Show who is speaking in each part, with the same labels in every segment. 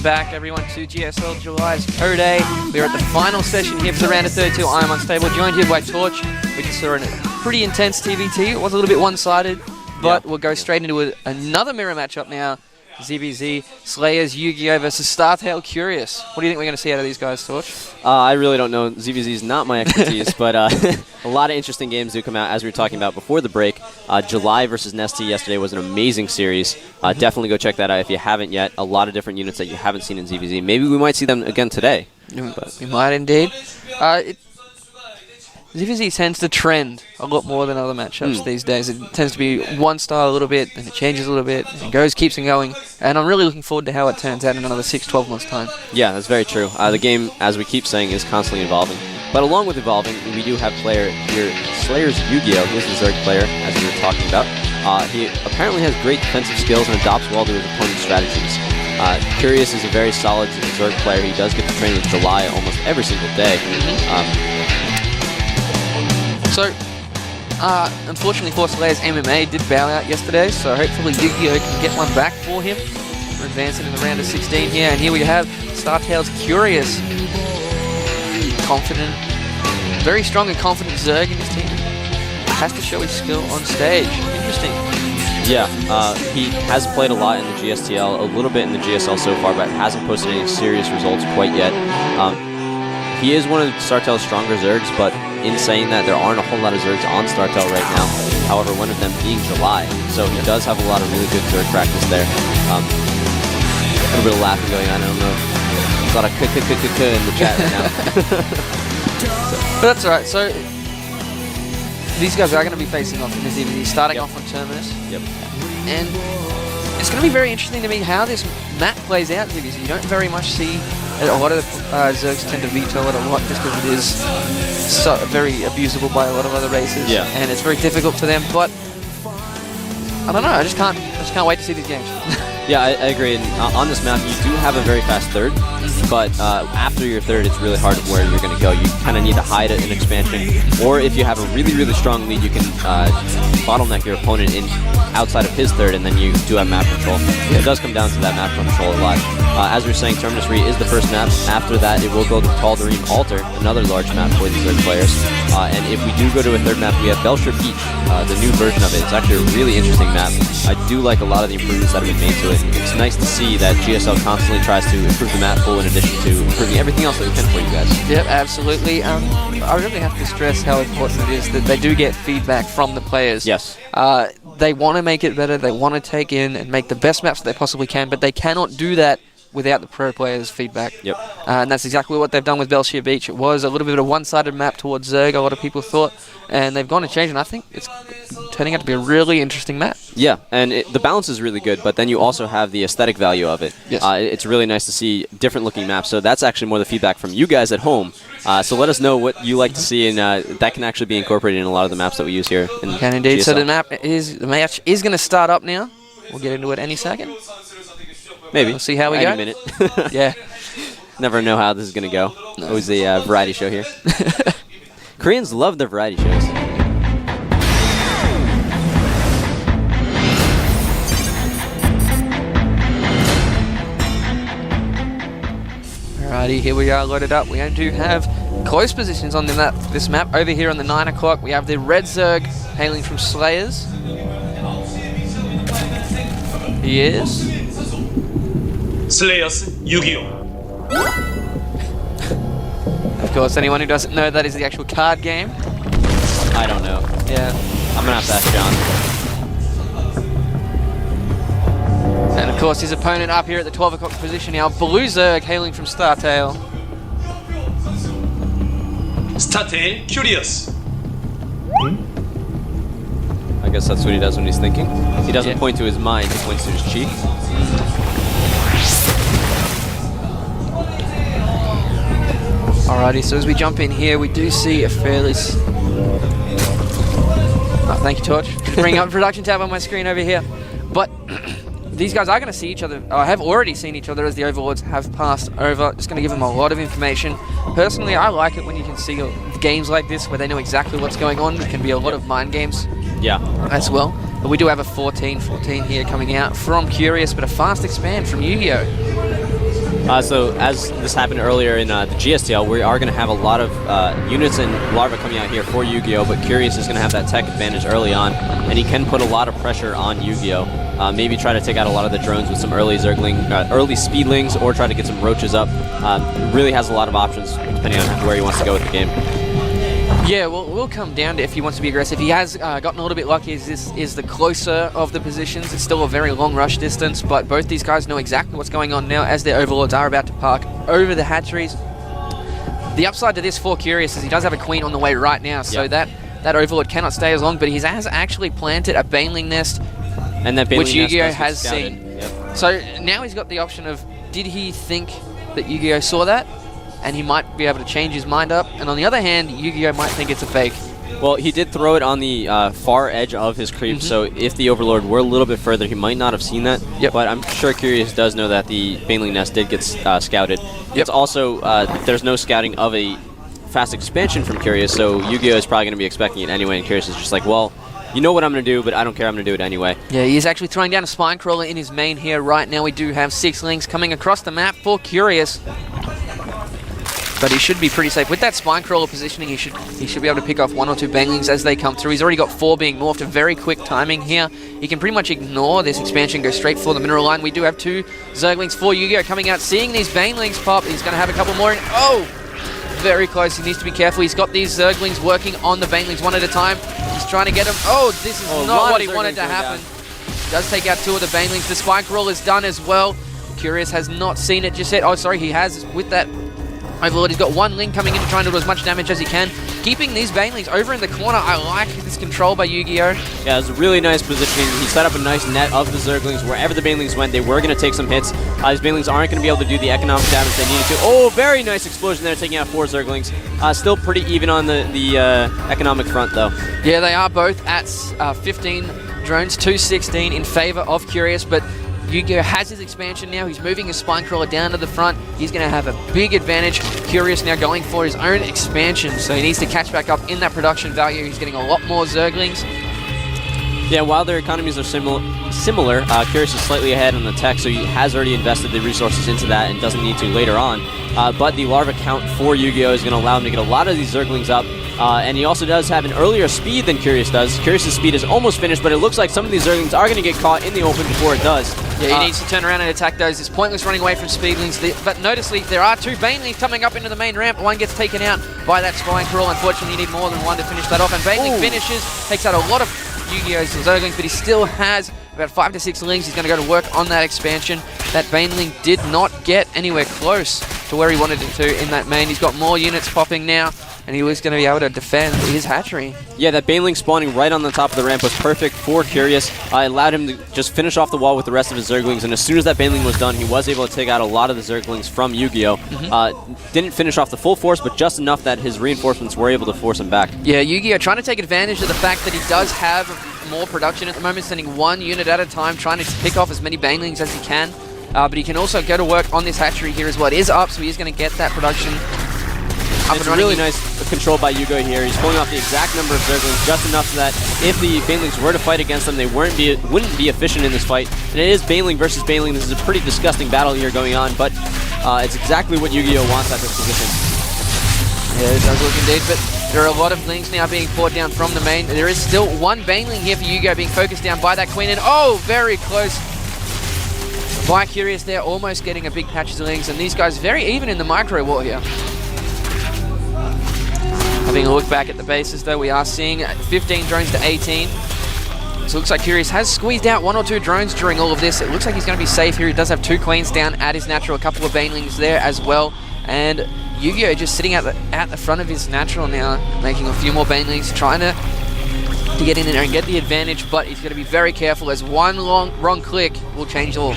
Speaker 1: Welcome back, everyone, to GSL July's Co Day. We're at the final session here for the round of 32. I'm Unstable, joined here by Torch. We just saw a pretty intense TVT. It was a little bit one-sided, but we'll go straight into another mirror matchup now. ZVZ, Slayers, YugiOh versus Startail Curious. What do you think we're going to see out of these guys, Torch?
Speaker 2: I really don't know. ZVZ is not my expertise, but a lot of interesting games do come out, as we were talking about before the break. July versus Nesty yesterday was an amazing series. Definitely go check that out if you haven't yet. A lot of different units that you haven't seen in ZVZ. Maybe we might see them again today.
Speaker 1: We might indeed. ZVZ tends to trend a lot more than other matchups these days. It tends to be one style a little bit, and it changes a little bit, and keeps on going. And I'm really looking forward to how it turns out in another 6-12 months' time. Yeah,
Speaker 2: that's very true. The game, as we keep saying, is constantly evolving. But along with evolving, we do have player here, Slayer's YugiOh. He's the Zerg player, as we were talking about. He apparently has great defensive skills and adopts well to his opponent's strategies. Curious is a very solid Zerg player. He does get to train with July almost every single day.
Speaker 1: So, unfortunately for Slayers, MMA did bow out yesterday, so hopefully YugiOh can get one back for him. We're advancing in the round of 16 here, and here we have Startail's Curious. Confident, very strong and confident Zerg in his team. Has to show his skill on stage. Interesting.
Speaker 2: Yeah, he has played a lot in the GSTL, a little bit in the GSL so far, but hasn't posted any serious results quite yet. He is one of Startail's stronger Zergs, but in saying that, there aren't a whole lot of Zergs on Startail right now. However, one of them being July, so he does have a lot of really good Zerg practice there. A little bit of laughing going on, I don't know. There's a lot of k in the chat right now.
Speaker 1: But that's alright, so these guys are going to be facing off in this evening, starting off on Terminus. And it's going to be very interesting to me how this map plays out, because you don't very much see a lot of Zergs tend to veto it a lot just because it is so very abusable by a lot of other races. And it's very difficult for them, but I don't know, I just can't wait to see these games.
Speaker 2: Yeah, I agree. And, on this map, you do have a very fast third, but after your third, it's really hard where you're going to go. You kind of need to hide an expansion, or if you have a really, really strong lead, you can bottleneck your opponent in outside of his third, and then you do have map control. It does come down to that map control a lot. As we were saying, Terminus Re is the first map. After that, it will go to Tal'Darim Altar, another large map for the Zerg players. And if we do go to a third map, we have Belcher Beach, the new version of it. It's actually a really interesting map. I do like a lot of the improvements that have been made to it. It's nice to see that GSL constantly tries to improve the map pool in addition to improving everything else that we can for you guys.
Speaker 1: Yep, absolutely. I really have to stress how important it is that they do get feedback from the players.
Speaker 2: Yes.
Speaker 1: They want to make it better, they want to take in and make the best maps that they possibly can, but they cannot do that without the pro players' feedback. And that's exactly what they've done with Belcher Beach. It was a little bit of a one-sided map towards Zerg, a lot of people thought, and they've gone and changed, and I think it's turning out to be a really interesting map.
Speaker 2: Yeah, and the balance is really good, but then you also have the aesthetic value of it. It's really nice to see different-looking maps, so that's actually more the feedback from you guys at home. So let us know what you like to see, and that can actually be incorporated in a lot of the maps that we use here.
Speaker 1: Can indeed. GSL. So the match is going to start up now. We'll get into it any second.
Speaker 2: Maybe.
Speaker 1: We'll see how we go.
Speaker 2: Any minute.
Speaker 1: Yeah.
Speaker 2: Never know how this is going to go. No. Always a variety show here. Koreans love their variety shows.
Speaker 1: Alrighty, here we are loaded up. We do have close positions on this map. Over here on the 9 o'clock, we have the Red Zerg hailing from Slayers. He is
Speaker 3: Slayers YugiOh.
Speaker 1: Of course, anyone who doesn't know, that is the actual card game.
Speaker 2: I don't know.
Speaker 1: Yeah.
Speaker 2: I'm gonna have to ask John.
Speaker 1: And of course, his opponent up here at the 12 o'clock position now, Blue Zerg hailing from Startail.
Speaker 3: Startail Curious.
Speaker 2: I guess that's what he does when he's thinking. He doesn't point to his mind, he points to his cheek.
Speaker 1: Alrighty, so as we jump in here, we do see a fairly... thank you, Torch. Bring up the production tab on my screen over here. But these guys are going to see each other, or have already seen each other as the Overlords have passed over. Just going to give them a lot of information. Personally, I like it when you can see games like this where they know exactly what's going on. It can be a lot of mind games as well. But we do have a 14-14 here coming out from Curious, but a fast expand from YugiOh.
Speaker 2: So as this happened earlier in the GSTL, we are going to have a lot of units and Larva coming out here for YugiOh, but Curious is going to have that tech advantage early on, and he can put a lot of pressure on YugiOh. Maybe try to take out a lot of the drones with some early early speedlings, or try to get some roaches up. Really has a lot of options depending on where he wants to go with the game.
Speaker 1: Yeah, well, we'll come down to if he wants to be aggressive. He has gotten a little bit lucky. Is the closer of the positions. It's still a very long rush distance, but both these guys know exactly what's going on now as their overlords are about to park over the hatcheries. The upside to this for Curious is he does have a queen on the way right now, so that overlord cannot stay as long, but he has actually planted a baneling nest,
Speaker 2: and that
Speaker 1: which
Speaker 2: baneling
Speaker 1: YugiOh
Speaker 2: nest
Speaker 1: has
Speaker 2: scouted.
Speaker 1: seen.
Speaker 2: Yep.
Speaker 1: So now he's got the option of, did he think that YugiOh saw that? And he might be able to change his mind up. And on the other hand, YugiOh might think it's a fake.
Speaker 2: Well, he did throw it on the far edge of his creep, so if the Overlord were a little bit further, he might not have seen that.
Speaker 1: Yep.
Speaker 2: But I'm sure Curious does know that the baneling nest did get scouted. It's also, there's no scouting of a fast expansion from Curious, so YugiOh is probably going to be expecting it anyway, and Curious is just like, well, you know what I'm going to do, but I don't care, I'm going to do it anyway.
Speaker 1: Yeah, he is actually throwing down a spine crawler in his main here right now. We do have 6 links coming across the map for Curious. But he should be pretty safe. With that spine crawler positioning, he should be able to pick off 1 or 2 banglings as they come through. He's already got 4 being morphed. A very quick timing here. He can pretty much ignore this expansion, go straight for the mineral line. We do have 2 Zerglings for YugiOh coming out. Seeing these banglings pop, he's going to have a couple more. And oh! Very close. He needs to be careful. He's got these Zerglings working on the banglings one at a time. He's trying to get them. Oh, this is not what he wanted to happen. Does take out 2 of the banglings. The spine crawl is done as well. Curious has not seen it just yet. Oh, sorry, he has with that Overlord. He's got 1 link coming in, trying to do as much damage as he can. Keeping these banglings over in the corner. I like this control by YugiOh.
Speaker 2: Yeah, it was a really nice positioning. He set up a nice net of the Zerglings. Wherever the banglings went, they were going to take some hits. These banglings aren't going to be able to do the economic damage they needed to. Oh, very nice explosion there, taking out 4 Zerglings. Still pretty even on the economic front, though.
Speaker 1: Yeah, they are both at 15 drones to 16 in favor of Curious, but YugiOh has his expansion now. He's moving his spine crawler down to the front. He's going to have a big advantage. Curious now going for his own expansion, so he needs to catch back up in that production value. He's getting a lot more Zerglings.
Speaker 2: Yeah, while their economies are similar, Curious is slightly ahead on the tech, so he has already invested the resources into that and doesn't need to later on. But the larva count for YugiOh is going to allow him to get a lot of these Zerglings up. And he also does have an earlier speed than Curious does. Curious's speed is almost finished, but it looks like some of these Zerglings are going to get caught in the open before it does.
Speaker 1: Yeah, he needs to turn around and attack those. It's pointless running away from speedlings. But notice there are 2 banelings coming up into the main ramp. 1 gets taken out by that spine crawl. Unfortunately, you need more than 1 to finish that off. And baneling finishes, takes out a lot of YugiOh's Zerglings, but he still has about 5 to 6 lings. He's going to go to work on that expansion. That baneling did not get anywhere close to where he wanted it to in that main. He's got more units popping now, and he was going to be able to defend his hatchery.
Speaker 2: Yeah, that baneling spawning right on the top of the ramp was perfect for Curious. It allowed him to just finish off the wall with the rest of his Zerglings, and as soon as that baneling was done, he was able to take out a lot of the Zerglings from YugiOh. Didn't finish off the full force, but just enough that his reinforcements were able to force him back.
Speaker 1: Yeah, YugiOh trying to take advantage of the fact that he does have more production at the moment, sending 1 unit at a time, trying to pick off as many banelings as he can. But he can also go to work on this hatchery here as well. It is up, so he's going to get that production up
Speaker 2: It's
Speaker 1: and running.
Speaker 2: really nice control by YugiOh here. He's pulling off the exact number of Zerglings, just enough so that if the banelings were to fight against them, they wouldn't be efficient in this fight. And it is baneling versus baneling. This is a pretty disgusting battle here going on, but it's exactly what YugiOh wants at this position.
Speaker 1: Yeah, it does look indeed, but there are a lot of things now being poured down from the main. There is still 1 baneling here for YugiOh being focused down by that queen, and oh, very close by Curious there, almost getting a big patch of lings, and these guys very even in the micro war here. Having a look back at the bases though, we are seeing 15 drones to 18. So it looks like Curious has squeezed out 1 or 2 drones during all of this. It looks like he's going to be safe here. He does have 2 queens down at his natural, a couple of banelings there as well. And YugiOh just sitting at the front of his natural now, making a few more banelings, trying to get in there and get the advantage, but he's going to be very careful as 1 wrong click will change all.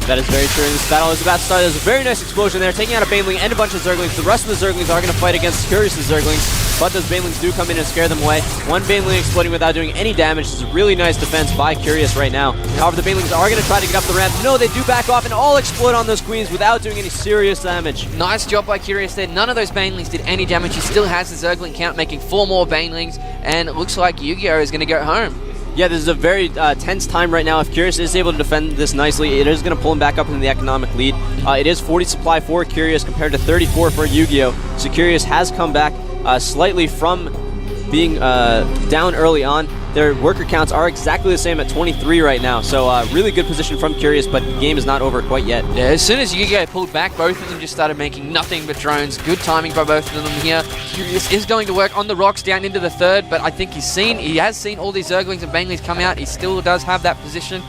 Speaker 2: That is very true. This battle is about to start. There's a very nice explosion there, taking out a baneling and a bunch of Zerglings. The rest of the Zerglings are going to fight against Curious's Zerglings, but those banelings do come in and scare them away. 1 baneling exploding without doing any damage. This is a really nice defense by Curious right now. However, the banelings are going to try to get up the ramp. No, they do back off and all explode on those queens without doing any serious damage.
Speaker 1: Nice job by Curious there. None of those banelings did any damage. He still has the Zergling count, making 4 more banelings, and it looks like YugiOh is going to go home.
Speaker 2: Yeah, this is a very tense time right now. If Curious is able to defend this nicely, it is going to pull him back up into the economic lead. It is 40 supply for Curious compared to 34 for YugiOh. So Curious has come back slightly from being down early on. Their worker counts are exactly the same at 23 right now. So really good position from Curious, but the game is not over quite yet.
Speaker 1: Yeah, as soon as YugiOh pulled back, both of them just started making nothing but drones. Good timing by both of them here. Curious is going to work on the rocks down into the third, but I think he has seen all these Zerglings and Banelings come out. He still does have that position.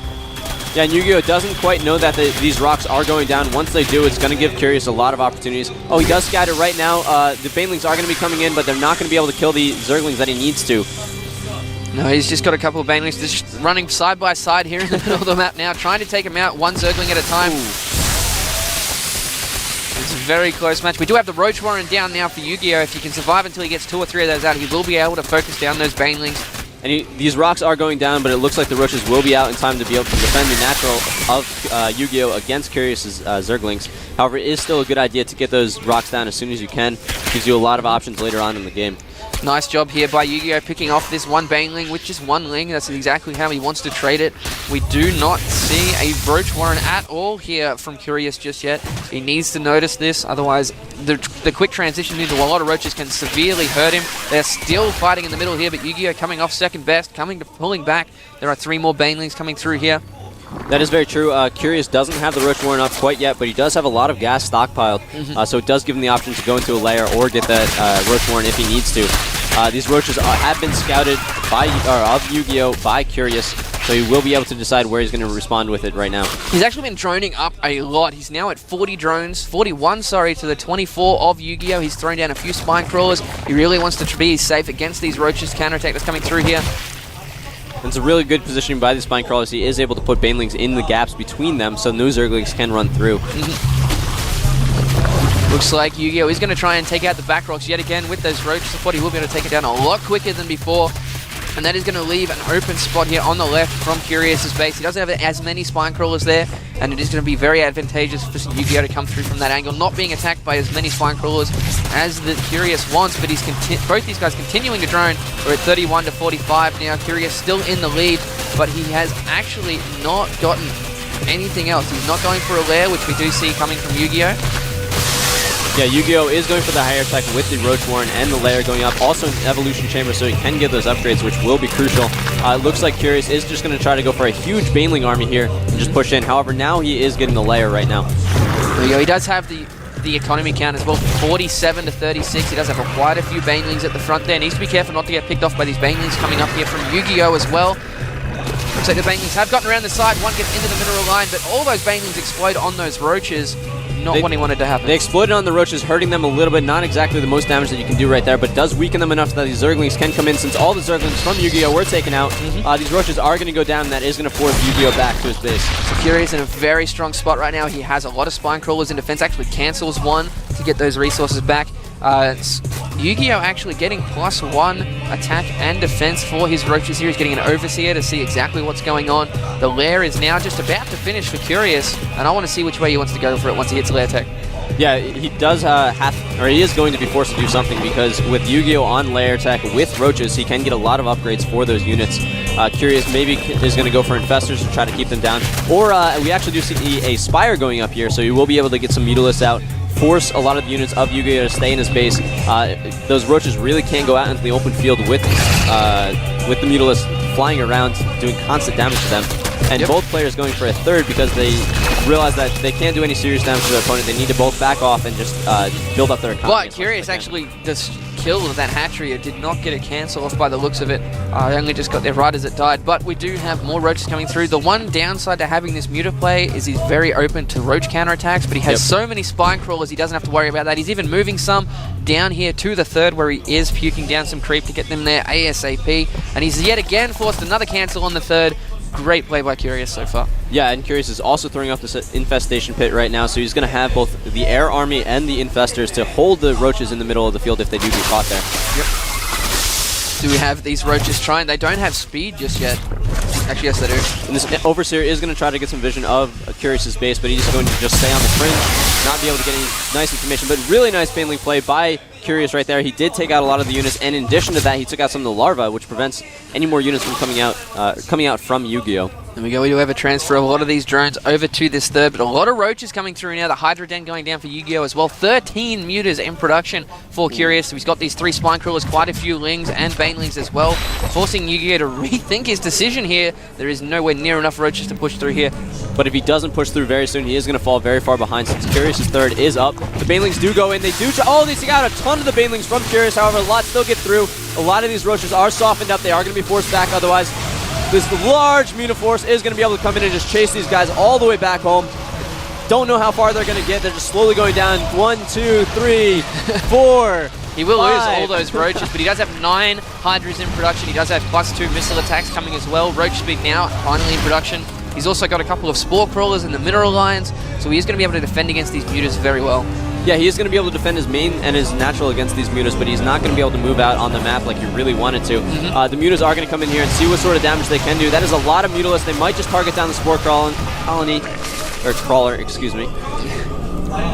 Speaker 2: Yeah, and YugiOh doesn't quite know that these rocks are going down. Once they do, it's going to give Curious a lot of opportunities. Oh, he does scatter right now. The Banelings are going to be coming in, but they're not going to be able to kill the Zerglings that he needs to.
Speaker 1: No, he's just got a couple of Banelings just running side by side here in the middle of the map now, trying to take him out one Zergling at a time. Ooh. It's a very close match. We do have the Roach Warren down now for YugiOh. If he can survive until he gets 2 or 3 of those out, he will be able to focus down those Banelings.
Speaker 2: And these rocks are going down, but it looks like the Roaches will be out in time to be able to defend the natural of YugiOh against Curious's Zerglings. However, it is still a good idea to get those rocks down as soon as you can. Gives you a lot of options later on in the game.
Speaker 1: Nice job here by YugiOh picking off this one Baneling with just one Ling. That's exactly how he wants to trade it. We do not see a Roach Warren at all here from Curious just yet. He needs to notice this, otherwise the quick transition into a lot of Roaches can severely hurt him. They're still fighting in the middle here, but YugiOh coming off second best, pulling back. There are 3 more Banelings coming through here.
Speaker 2: That is very true. Curious doesn't have the Roach Warren up quite yet, but he does have a lot of gas stockpiled. So it does give him the option to go into a lair or get that Roach Warren if he needs to. These Roaches have been scouted of YugiOh by Curious, so he will be able to decide where he's going to respond with it right now.
Speaker 1: He's actually been droning up a lot. He's now at 41 to the 24 of YugiOh. He's thrown down a few spine crawlers. He really wants to be safe against these Roaches counterattack that's coming through here.
Speaker 2: It's a really good positioning by the Spine Crawlers. He is able to put Banelings in the gaps between them, so no Zerglings can run through.
Speaker 1: Looks like YugiOh is going to try and take out the back rocks yet again with those Roaches. I thought he will be able to take it down a lot quicker than before. And that is going to leave an open spot here on the left from Curious's base. He doesn't have as many Spine Crawlers there, and it is going to be very advantageous for YugiOh to come through from that angle, not being attacked by as many Spine Crawlers as the Curious wants, but both these guys continuing to drone. We're at 31 to 45 now. Curious still in the lead, but he has actually not gotten anything else. He's not going for a lair, which we do see coming from YugiOh.
Speaker 2: Yeah, YugiOh is going for the higher attack with the Roach Warren and the lair going up. Also an Evolution Chamber, so he can get those upgrades, which will be crucial. It looks like Curious is just going to try to go for a huge Baneling army here and just push in. However, now he is getting the lair right now.
Speaker 1: There you go. He does have the economy count as well, 47 to 36. He does have quite a few Banelings at the front there. Needs to be careful not to get picked off by these Banelings coming up here from YugiOh as well. Looks like the Banelings have gotten around the side. One gets into the mineral line, but all those Banelings explode on those Roaches. Not what he wanted to happen.
Speaker 2: They exploded on the Roaches, hurting them a little bit. Not exactly the most damage that you can do right there, but does weaken them enough that these Zerglings can come in. Since all the Zerglings from YugiOh were taken out, these Roaches are going to go down, and that is going to force YugiOh back to his base.
Speaker 1: So Curious in a very strong spot right now. He has a lot of Spine Crawlers in defense. Actually cancels one to get those resources back. YugiOh actually getting +1 attack and defense for his Roaches here. He's getting an Overseer to see exactly what's going on. The lair is now just about to finish for Curious, and I want to see which way he wants to go for it once he hits lair tech.
Speaker 2: Yeah, he does he is going to be forced to do something, because with YugiOh on lair tech with Roaches, he can get a lot of upgrades for those units. Curious maybe is going to go for Infestors to try to keep them down. Or we actually do see a Spire going up here, so he will be able to get some Mutalisks out, force a lot of the units of YugiOh to stay in his base. Those Roaches really can't go out into the open field with the Mutalisks flying around, doing constant damage to them. And both players going for a third because they realize that they can't do any serious damage to their opponent. They need to both back off and just build up their economy.
Speaker 1: But Curious actually just killed that hatchery. It did not get a cancel off by the looks of it. I only just got there right as it died. But we do have more Roaches coming through. The one downside to having this Muta play is he's very open to Roach counterattacks, but he has so many Spine Crawlers he doesn't have to worry about that. He's even moving some down here to the third, where he is puking down some creep to get them there ASAP. And he's yet again forced another cancel on the third. Great play by Curious so far. Yeah,
Speaker 2: and Curious is also throwing up this Infestation Pit right now, so he's going to have both the Air Army and the Infestors to hold the Roaches in the middle of the field if they do get caught there.
Speaker 1: Do we have these Roaches trying? They don't have speed just yet. Actually, yes, they do.
Speaker 2: And this Overseer is going to try to get some vision of Curious's base, but he's going to just stay on the fringe. not be able to get any nice information, but really nice Baneling play by Curious right there. He did take out a lot of the units, and in addition to that, he took out some of the larvae, which prevents any more units from coming out from YugiOh.
Speaker 1: There we go. We do have a transfer of a lot of these drones over to this third, but a lot of roaches coming through now. The Hydra Den going down for YugiOh as well. 13 mutas in production for Curious. So he's got these 3 spine crawlers, quite a few lings and banelings as well, forcing YugiOh to rethink his decision here. There is nowhere near enough roaches to push through here.
Speaker 2: But if he doesn't push through very soon, he is going to fall very far behind since Curious's third is up. The banelings do go in. They do they take out a ton of the banelings from Curious. However, a lot still get through. A lot of these roaches are softened up. They are going to be forced back otherwise. This large Mutaforce is going to be able to come in and just chase these guys all the way back home. Don't know how far they're going to get. They're just slowly going down. 1, 2, 3, 4.
Speaker 1: He will lose all those roaches, but he does have 9 Hydras in production. He does have +2 missile attacks coming as well. Roach Speed now finally in production. He's also got a couple of Spore Crawlers in the Mineral Lines, so he is going to be able to defend against these mutas very well.
Speaker 2: Yeah, he is going to be able to defend his main and his natural against these mutas, but he's not going to be able to move out on the map like he really wanted to. The mutas are going to come in here and see what sort of damage they can do. That is a lot of Mutalisk. They might just target down the Spore Crawler, excuse me.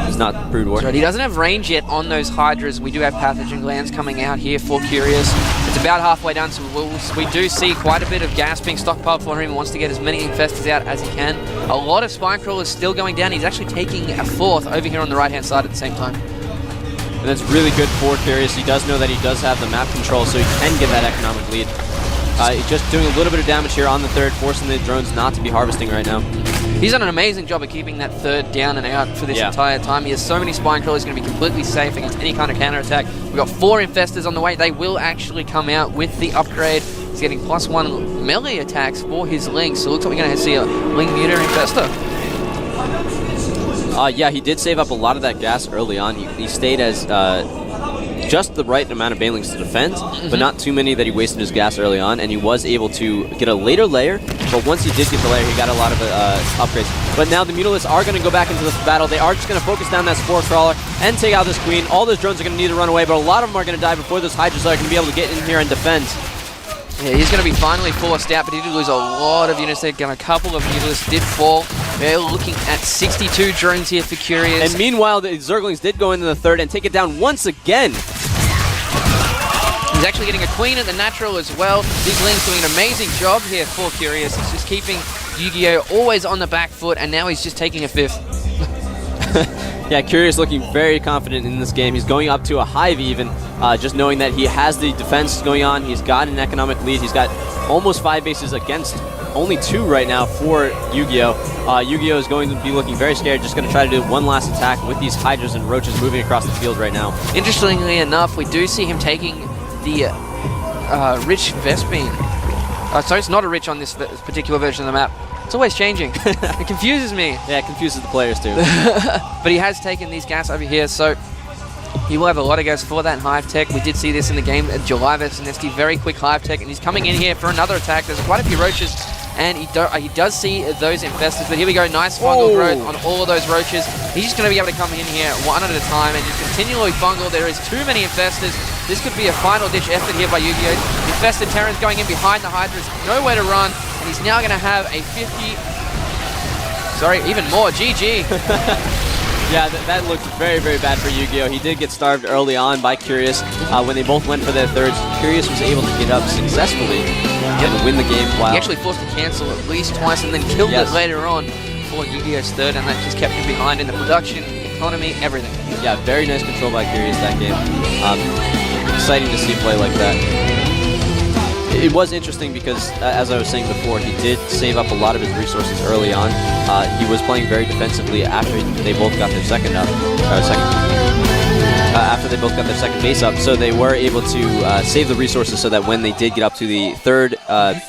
Speaker 2: He's not Brood War.
Speaker 1: Right, he doesn't have range yet on those Hydras. We do have Pathogen Glands coming out here for Curious. It's about halfway done, so we do see quite a bit of gas being stockpiled for him. He wants to get as many Infestors out as he can. A lot of Spine Crawlers still going down. He's actually taking a 4th over here on the right-hand side at the same time.
Speaker 2: And that's really good for Curious. He does know that he does have the map control, so he can get that economic lead. Just doing a little bit of damage here on the third, forcing the drones not to be harvesting right now.
Speaker 1: He's done an amazing job of keeping that third down and out for this entire time. He has so many Spine Crawlers, he's going to be completely safe against any kind of counterattack. We've got 4 Infestors on the way. They will actually come out with the upgrade. He's getting +1 melee attacks for his Lings, so it looks like we're going to see a Ling Muta Infestor.
Speaker 2: Yeah, he did save up a lot of that gas early on. He stayed as just the right amount of banelings to defend, but not too many that he wasted his gas early on, and he was able to get a later layer, but once he did get the layer, he got a lot of upgrades. But now the Mutalisks are going to go back into this battle. They are just going to focus down that Spore Crawler and take out this Queen. All those drones are going to need to run away, but a lot of them are going to die before those Hydras are going to be able to get in here and defend.
Speaker 1: Yeah, he's going to be finally forced out, but he did lose a lot of units there. A couple of Mutalisks did fall. They're looking at 62 drones here for Curious.
Speaker 2: And meanwhile, the Zerglings did go into the third and take it down once again.
Speaker 1: He's actually getting a Queen at the natural as well. These Lings doing an amazing job here for Curious. He's just keeping YugiOh always on the back foot, and now he's just taking a 5th.
Speaker 2: Yeah, Curious looking very confident in this game. He's going up to a Hive even, just knowing that he has the defense going on. He's got an economic lead. He's got almost 5 bases against only 2 right now for YugiOh. YugiOh is going to be looking very scared, just going to try to do one last attack with these Hydras and Roaches moving across the field right now.
Speaker 1: Interestingly enough, we do see him taking the Rich Vespine. Sorry, it's not a Rich on this particular version of the map. It's always changing. It confuses me.
Speaker 2: Yeah, it confuses the players too.
Speaker 1: But he has taken these gas over here, so he will have a lot of gas for that Hive Tech. We did see this in the game at July vs Nesty. Very quick Hive Tech, and he's coming in here for another attack. There's quite a few Roaches, and he does see those Infestors. But here we go, nice fungal growth on all of those Roaches. He's just going to be able to come in here one at a time and just continually fungal. There is too many Infestors. This could be a final-ditch effort here by YugiOh. Infested Terrans going in behind the Hydras, nowhere to run, and he's now going to have a 50... Sorry, even more. GG.
Speaker 2: Yeah, that looked very, very bad for YugiOh. He did get starved early on by Curious. When they both went for their thirds, Curious was able to get up successfully and win the game.
Speaker 1: He actually forced to cancel at least twice and then killed it later on for YugiOh's third, and that just kept him behind in the production, economy, everything.
Speaker 2: Yeah, very nice control by Curious that game. Exciting to see play like that. It was interesting because, as I was saying before, he did save up a lot of his resources early on. He was playing very defensively after they both got their second up, after they both got their second base up, so they were able to save the resources so that when they did get up to the third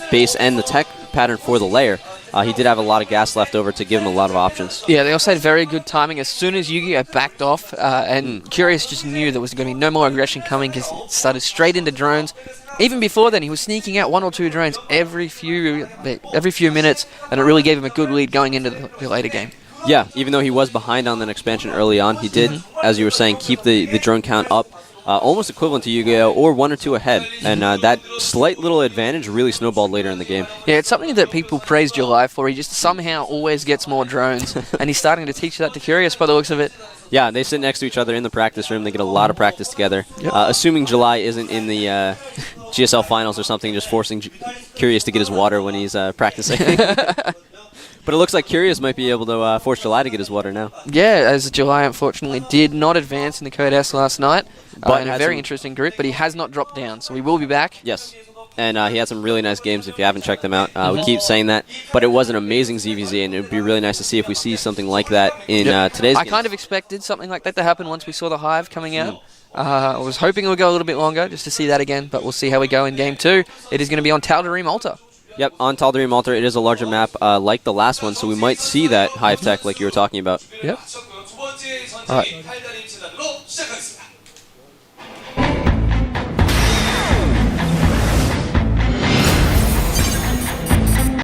Speaker 2: base and the tech pattern for the layer, he did have a lot of gas left over to give him a lot of options.
Speaker 1: Yeah, they also had very good timing. As soon as YugiOh backed off, and Curious just knew there was going to be no more aggression coming because it started straight into drones. Even before then, he was sneaking out 1 or 2 drones every few minutes, and it really gave him a good lead going into the later game.
Speaker 2: Yeah, even though he was behind on that expansion early on, he did, as you were saying, keep the drone count up. almost equivalent to YugiOh or 1 or 2 ahead. And that slight little advantage really snowballed later in the game.
Speaker 1: Yeah, it's something that people praise July for. He just somehow always gets more drones, and he's starting to teach that to Curious by the looks of it.
Speaker 2: Yeah, they sit next to each other in the practice room. They get a lot of practice together. Yep. Assuming July isn't in the GSL finals or something, just forcing Curious to get his water when he's practicing. But it looks like Curious might be able to force July to get his water now.
Speaker 1: Yeah, as July unfortunately did not advance in the Code S last night. But in a very interesting group, but he has not dropped down, so he will be back.
Speaker 2: Yes. And he had some really nice games if you haven't checked them out. We keep saying that, but it was an amazing ZVZ, and it would be really nice to see if we see something like that in today's game.
Speaker 1: I kind of expected something like that to happen once we saw the Hive coming out. I was hoping it would go a little bit longer just to see that again, but we'll see how we go in Game 2. It is going to be on Tal'Darim Altar.
Speaker 2: Yep, on Tal'Darim Altar, it is a larger map like the last one, so we might see that Hive Tech like you were talking about.
Speaker 1: Yep. All right.